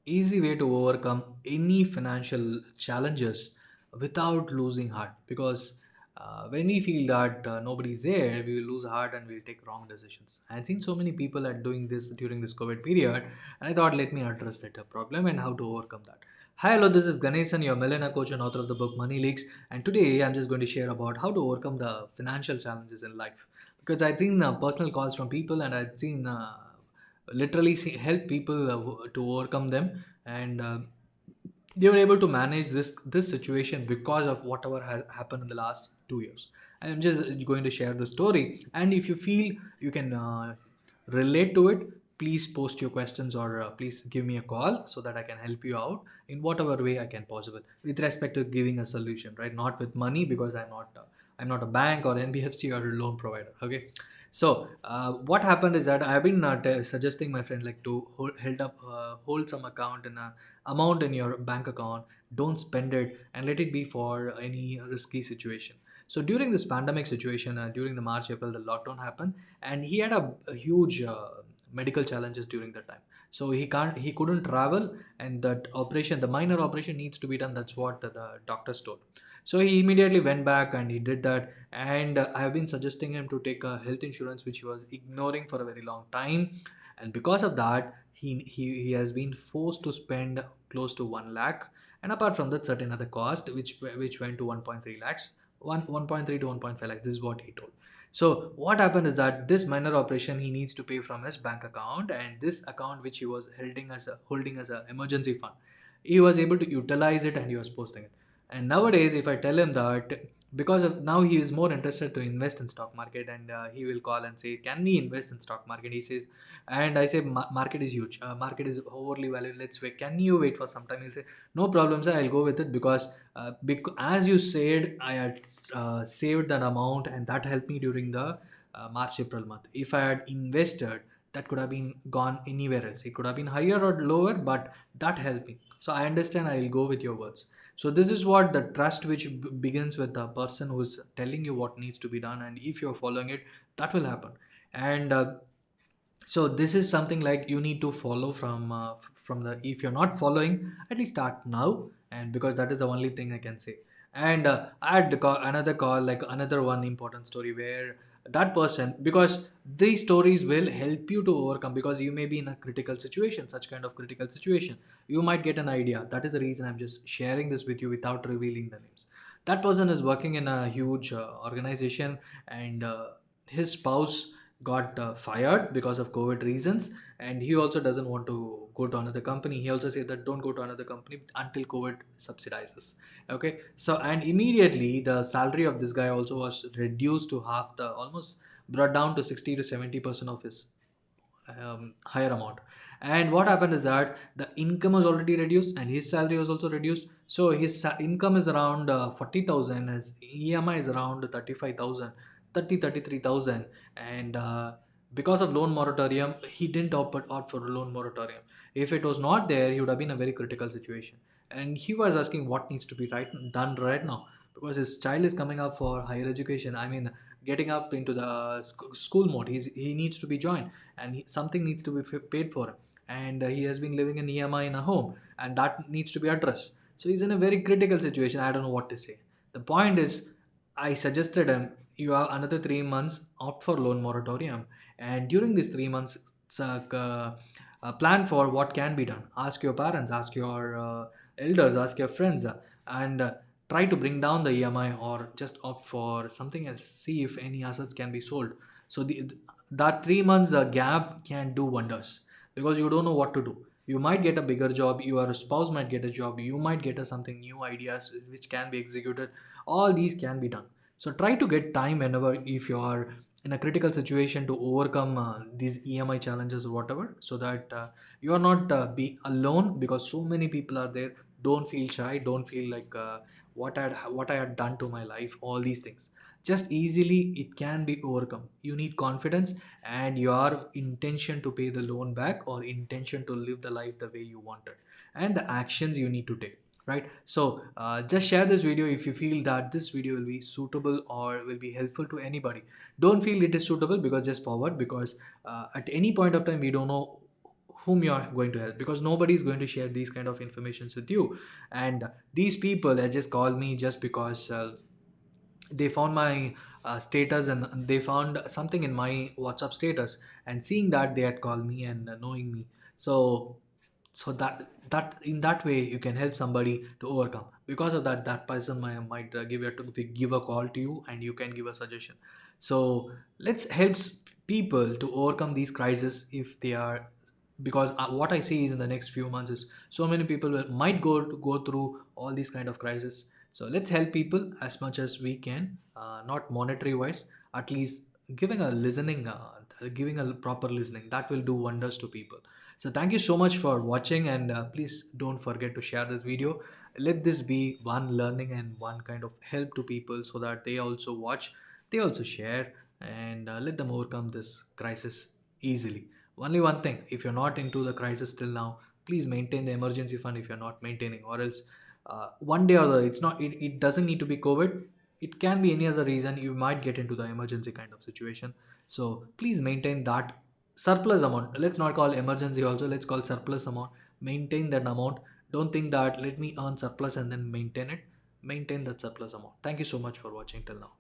easy way to overcome any financial challenges without losing heart. Because when we feel that nobody's there, we will lose heart and we'll take wrong decisions. I've seen so many people are doing this during this COVID period, and I thought, let me address that problem and how to overcome that. Hi, hello, this is Ganesan, your millionaire coach and author of the book Money Leaks. And today I'm just going to share about how to overcome the financial challenges in life. Because I've seen personal calls from people, and I've seen literally help people to overcome them, and they were able to manage this situation because of whatever has happened in the last 2 years. I'm just going to share the story, and if you feel you can relate to it, please post your questions, or please give me a call so that I can help you out in whatever way I can possible, with respect to giving a solution, right? Not with money, because I'm not a bank or NBFC or a loan provider. Okay. So what happened is that I've been suggesting my friend like to hold some account and amount in your bank account. Don't spend it and let it be for any risky situation. So during this pandemic situation, during the March April, the lockdown happened, and he had a huge medical challenges during that time. So he couldn't travel, and that operation, the minor operation, needs to be done. That's what the doctors told. So he immediately went back and he did that. And I have been suggesting him to take a health insurance, which he was ignoring for a very long time. And because of that, he has been forced to spend close to 1 lakh. And apart from that, certain other cost, which went to 1.3 lakhs, 1.3 to 1.5 lakhs. This is what he told. So what happened is that this minor operation he needs to pay from his bank account, and this account which he was holding as a emergency fund, he was able to utilize it and he was posting it. And nowadays, if I tell him that, because of now he is more interested to invest in stock market, and he will call and say, can we invest in stock market? He says, and I say, Market is huge, market is overly valued, let's wait, can you wait for some time? He'll say, no problem sir, I'll go with it, because as you said, I had saved that amount, and that helped me during the March April month. If I had invested, that could have been gone anywhere else. It could have been higher or lower, but that helped me. So I understand, I will go with your words. So this is what the trust, which begins with the person who's telling you what needs to be done, and if you're following it, that will happen. And so this is something like you need to follow from the, if you're not following, at least start now. And because that is the only thing I can say. And I had another call, like another one important story, where that person, because these stories will help you to overcome, because you may be in a critical situation, such kind of critical situation, you might get an idea. That is the reason I'm just sharing this with you without revealing the names. That person is working in a huge organization, and his spouse got fired because of COVID reasons, and he also doesn't want to go to another company. He also said that don't go to another company until COVID subsidizes. Okay, so and immediately the salary of this guy also was reduced to half, the almost brought down to 60 to 70% of his higher amount. And what happened is that the income was already reduced and his salary was also reduced. So his income is around 40,000, his EMI is around 35,000, 33,000. And because of loan moratorium, he didn't opt for a loan moratorium. If it was not there, he would have been a very critical situation. And he was asking what needs to be done right now, because his child is coming up for higher education. I mean, getting up into the school mode. He needs to be joined, and something needs to be paid for him. And he has been living in EMI in a home, and that needs to be addressed. So he's in a very critical situation. I don't know what to say. The point is, I suggested him, you have another 3 months, opt for loan moratorium, and during these 3 months, plan for what can be done. Ask your parents, ask your elders, ask your friends, and try to bring down the EMI, or just opt for something else. See if any assets can be sold. So that 3 months gap can do wonders, because you don't know what to do. You might get a bigger job, your spouse might get a job, you might get something new ideas which can be executed. All these can be done. So try to get time whenever, if you are in a critical situation, to overcome these EMI challenges or whatever, so that you are not be alone, because so many people are there. Don't feel shy, don't feel like what I had done to my life, all these things. Just easily it can be overcome. You need confidence, and your intention to pay the loan back, or intention to live the life the way you wanted, and the actions you need to take, right? So just share this video if you feel that this video will be suitable or will be helpful to anybody. Don't feel it is suitable, because just forward, because at any point of time we don't know whom you are going to help, because nobody is going to share these kind of informations with you. And these people they just call me just because they found my status, and they found something in my WhatsApp status, and seeing that they had called me and knowing me. So that in that way you can help somebody to overcome. Because of that, that person might give a call to you, and you can give a suggestion. So let's help people to overcome these crises if they are, because what I see is in the next few months is so many people might go through all these kind of crises. So let's help people as much as we can, not monetary wise, at least giving a proper listening, that will do wonders to people. So thank you so much for watching, and please don't forget to share this video. Let this be one learning and one kind of help to people, so that they also watch, they also share, and let them overcome this crisis easily. Only one thing, if you're not into the crisis till now, please maintain the emergency fund if you're not maintaining, or else one day or the other, it doesn't need to be COVID, it can be any other reason, you might get into the emergency kind of situation. So please maintain that surplus amount. Let's not call emergency also, let's call surplus amount. Maintain that amount. Don't think that let me earn surplus and then maintain it. Maintain that surplus amount. Thank you so much for watching till now.